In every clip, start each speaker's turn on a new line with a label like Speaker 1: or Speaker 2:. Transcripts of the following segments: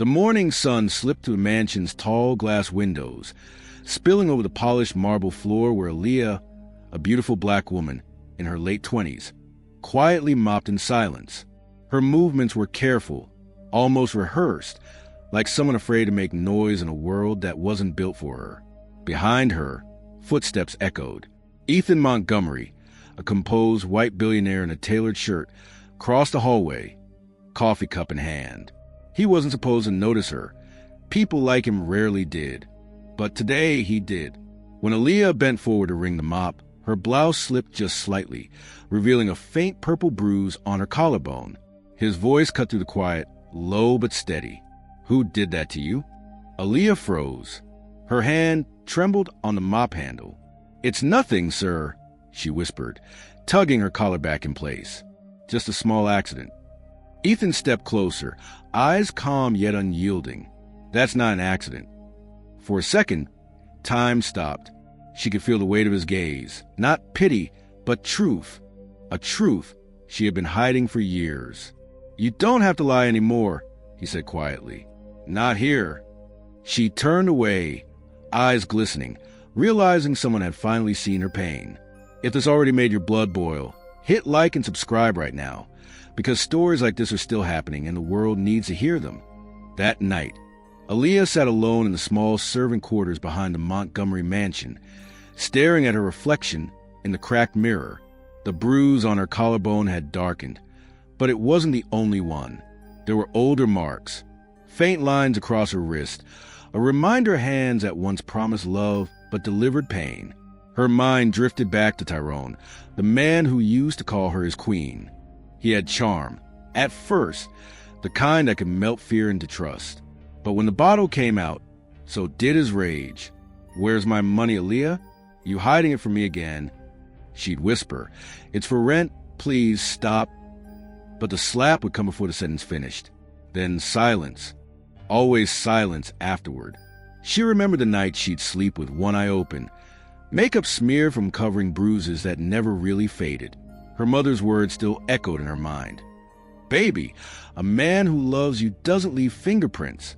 Speaker 1: The morning sun slipped through the mansion's tall glass windows, spilling over the polished marble floor where Aaliyah, a beautiful black woman in her late 20s, quietly mopped in silence. Her movements were careful, almost rehearsed, like someone afraid to make noise in a world that wasn't built for her. Behind her, footsteps echoed. Ethan Montgomery, a composed white billionaire in a tailored shirt, crossed the hallway, coffee cup in hand. He wasn't supposed to notice her. People like him rarely did. But today he did. When Aaliyah bent forward to wring the mop, her blouse slipped just slightly, revealing a faint purple bruise on her collarbone. His voice cut through the quiet, low but steady. "Who did that to you?" Aaliyah froze. Her hand trembled on the mop handle. "It's nothing, sir," she whispered, tugging her collar back in place. "Just a small accident." Ethan stepped closer, eyes calm yet unyielding. "That's not an accident." For a second, time stopped. She could feel the weight of his gaze. Not pity, but truth. A truth she had been hiding for years. "You don't have to lie anymore," he said quietly. "Not here." She turned away, eyes glistening, realizing someone had finally seen her pain. If this already made your blood boil, hit like and subscribe right now, because stories like this are still happening and the world needs to hear them. That night, Aaliyah sat alone in the small servant quarters behind the Montgomery mansion, staring at her reflection in the cracked mirror. The bruise on her collarbone had darkened, but it wasn't the only one. There were older marks, faint lines across her wrist, a reminder hands that once promised love but delivered pain. Her mind drifted back to Tyrone, the man who used to call her his queen. He had charm, at first, the kind that could melt fear into trust. But when the bottle came out, so did his rage. "Where's my money, Aaliyah? You hiding it from me again?" She'd whisper, "It's for rent, please stop." But the slap would come before the sentence finished. Then silence. Always silence afterward. She remembered the night she'd sleep with one eye open, makeup smeared from covering bruises that never really faded. Her mother's words still echoed in her mind. "Baby, a man who loves you doesn't leave fingerprints."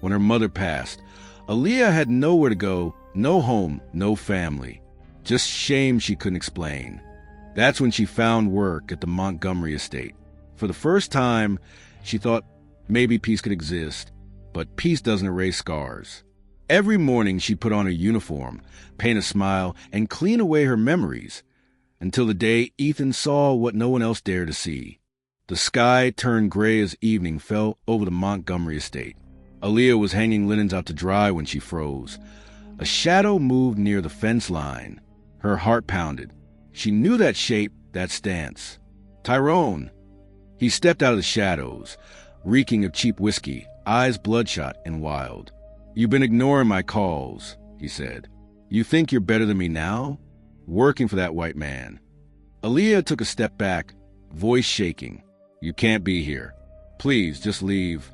Speaker 1: When her mother passed, Aaliyah had nowhere to go, no home, no family. Just shame she couldn't explain. That's when she found work at the Montgomery estate. For the first time, she thought maybe peace could exist, but peace doesn't erase scars. Every morning she'd put on her uniform, paint a smile, and clean away her memories, until the day Ethan saw what no one else dared to see. The sky turned gray as evening fell over the Montgomery estate. Aaliyah was hanging linens out to dry when she froze. A shadow moved near the fence line. Her heart pounded. She knew that shape, that stance. Tyrone! He stepped out of the shadows, reeking of cheap whiskey, eyes bloodshot and wild. "You've been ignoring my calls," he said. "You think you're better than me now? Working for that white man." Aaliyah took a step back, voice shaking. "You can't be here. Please, just leave."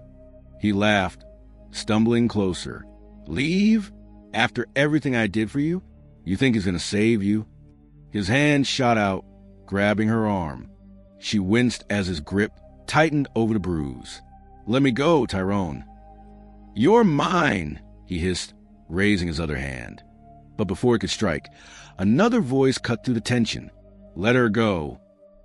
Speaker 1: He laughed, stumbling closer. "Leave? After everything I did for you? You think he's going to save you?" His hand shot out, grabbing her arm. She winced as his grip tightened over the bruise. "Let me go, Tyrone." "You're mine," he hissed, raising his other hand. But before he could strike, another voice cut through the tension. "Let her go."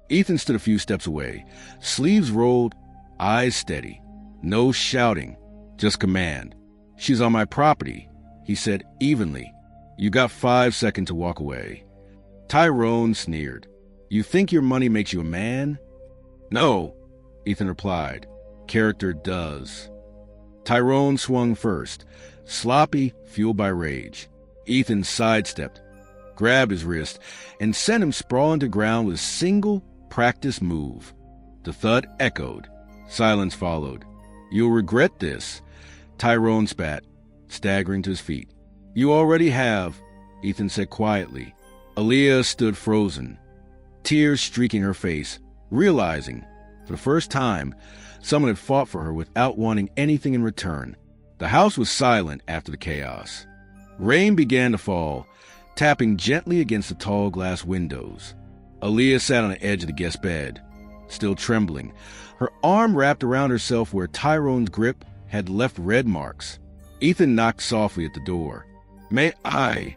Speaker 1: Ethan stood a few steps away, sleeves rolled, eyes steady. No shouting, just command. "She's on my property," he said evenly. "You got 5 seconds to walk away." Tyrone sneered. "You think your money makes you a man?" "No," Ethan replied. "Character does." Tyrone swung first, sloppy, fueled by rage. Ethan sidestepped, grabbed his wrist, and sent him sprawling to ground with a single, practiced move. The thud echoed. Silence followed. "You'll regret this," Tyrone spat, staggering to his feet. "You already have," Ethan said quietly. Aaliyah stood frozen, tears streaking her face, realizing, for the first time, someone had fought for her without wanting anything in return. The house was silent after the chaos. Rain began to fall, tapping gently against the tall glass windows. Aaliyah sat on the edge of the guest bed, still trembling, her arm wrapped around herself where Tyrone's grip had left red marks. Ethan knocked softly at the door. "May I?"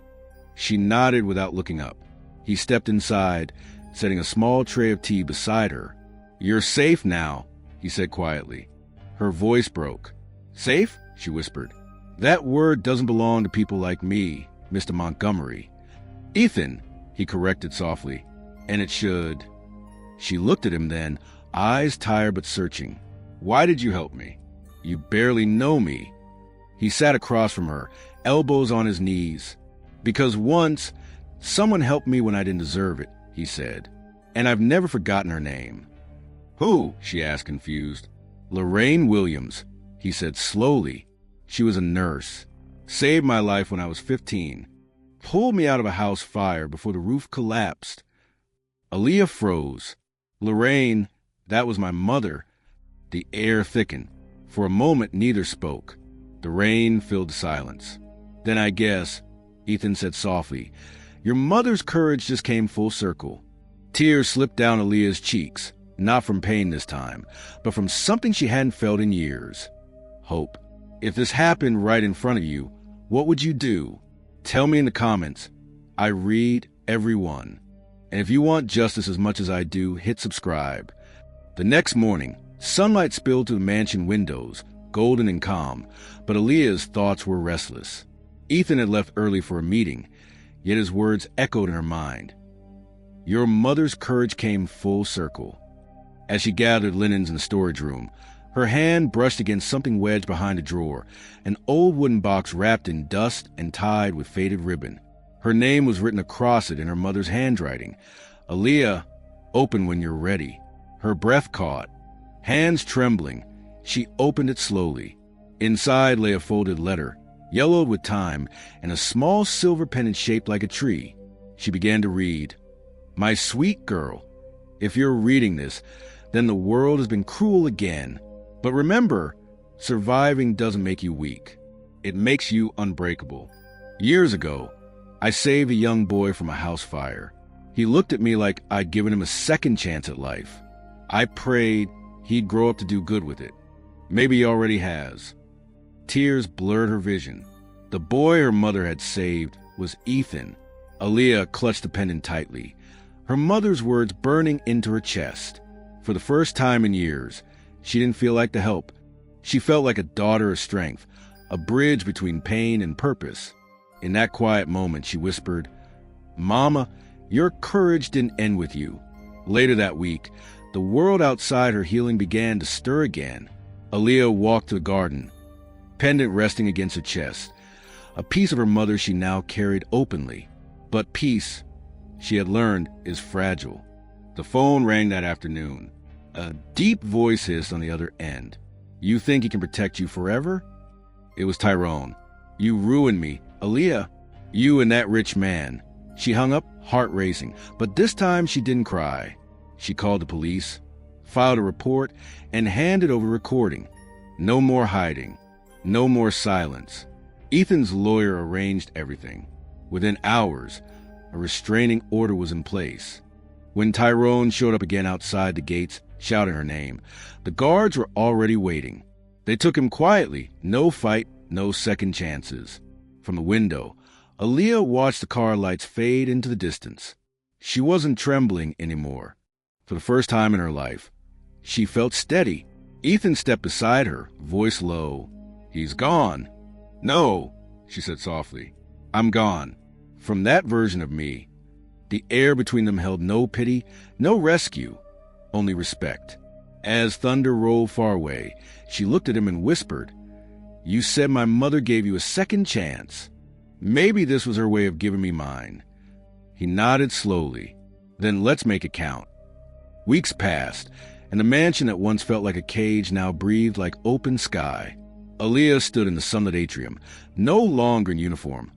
Speaker 1: She nodded without looking up. He stepped inside, setting a small tray of tea beside her. "You're safe now," he said quietly. Her voice broke. "Safe?" she whispered. "That word doesn't belong to people like me, Mr. Montgomery." "Ethan," he corrected softly. "And it should." She looked at him then, eyes tired but searching. "Why did you help me? You barely know me." He sat across from her, elbows on his knees. "Because once, someone helped me when I didn't deserve it," he said. "And I've never forgotten her name." "Who?" she asked, confused. "Lorraine Williams," he said slowly. "She was a nurse. Saved my life when I was 15. Pulled me out of a house fire before the roof collapsed." Aaliyah froze. "Lorraine, that was my mother." The air thickened. For a moment, neither spoke. The rain filled the silence. "Then I guess," Ethan said softly, "your mother's courage just came full circle." Tears slipped down Aaliyah's cheeks, not from pain this time, but from something she hadn't felt in years. Hope. If this happened right in front of you, what would you do? Tell me in the comments. I read every one. And if you want justice as much as I do, hit subscribe. The next morning, sunlight spilled through the mansion windows, golden and calm, but Aaliyah's thoughts were restless. Ethan had left early for a meeting, yet his words echoed in her mind. Your mother's courage came full circle. As she gathered linens in the storage room, her hand brushed against something wedged behind a drawer, an old wooden box wrapped in dust and tied with faded ribbon. Her name was written across it in her mother's handwriting. "Aaliyah, open when you're ready." Her breath caught. Hands trembling, she opened it slowly. Inside lay a folded letter, yellowed with time, and a small silver pendant shaped like a tree. She began to read. "My sweet girl, if you're reading this, then the world has been cruel again. But remember, surviving doesn't make you weak. It makes you unbreakable. Years ago, I saved a young boy from a house fire. He looked at me like I'd given him a second chance at life. I prayed he'd grow up to do good with it. Maybe he already has." Tears blurred her vision. The boy her mother had saved was Ethan. Aaliyah clutched the pendant tightly, her mother's words burning into her chest. For the first time in years, she didn't feel like the help. She felt like a daughter of strength, a bridge between pain and purpose. In that quiet moment, she whispered, "Mama, your courage didn't end with you." Later that week, the world outside her healing began to stir again. Aaliyah walked to the garden, pendant resting against her chest, a piece of her mother she now carried openly. But peace, she had learned, is fragile. The phone rang that afternoon. A deep voice hissed on the other end. "You think he can protect you forever?" It was Tyrone. "You ruined me, Aaliyah. You and that rich man." She hung up, heart racing, but this time she didn't cry. She called the police, filed a report, and handed over a recording. No more hiding. No more silence. Ethan's lawyer arranged everything. Within hours, a restraining order was in place. When Tyrone showed up again outside the gates, shouting her name, the guards were already waiting. They took him quietly, no fight, no second chances. From the window, Aaliyah watched the car lights fade into the distance. She wasn't trembling anymore. For the first time in her life, she felt steady. Ethan stepped beside her, voice low. "He's gone." "No," she said softly. "I'm gone. From that version of me." The air between them held no pity, no rescue, only respect. As thunder rolled far away, she looked at him and whispered, "You said my mother gave you a second chance. Maybe this was her way of giving me mine." He nodded slowly. "Then let's make it count." Weeks passed, and the mansion that once felt like a cage now breathed like open sky. Aaliyah stood in the sunlit atrium, no longer in uniform,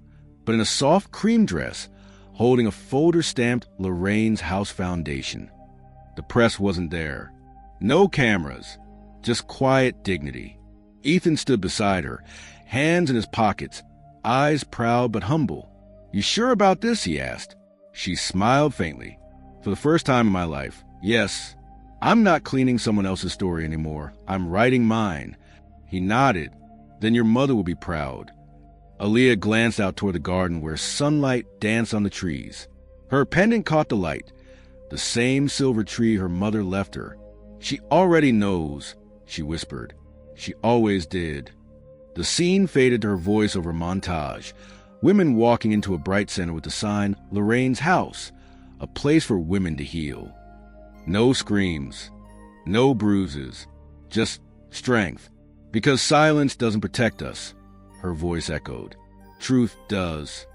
Speaker 1: but in a soft cream dress, holding a folder stamped Lorraine's House Foundation. The press wasn't there. No cameras, just quiet dignity. Ethan stood beside her, hands in his pockets, eyes proud but humble. "You sure about this?" he asked. She smiled faintly. "For the first time in my life, yes. I'm not cleaning someone else's story anymore. I'm writing mine." He nodded. Then your mother will be proud. Aaliyah glanced out toward the garden where sunlight danced on the trees. Her pendant caught the light, the same silver tree her mother left her. She already knows, she whispered. She always did. The scene faded to her voiceover montage. Women walking into a bright center with the sign, Lorraine's House, a place for women to heal. No screams, no bruises, just strength. Because silence doesn't protect us, her voice echoed. Truth does.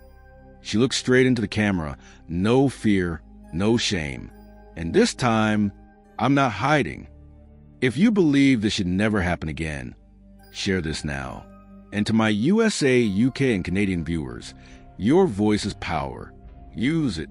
Speaker 1: She looked straight into the camera, no fear, no shame. And this time, I'm not hiding. If you believe this should never happen again, share this now. And to my USA, UK, and Canadian viewers, your voice is power. Use it.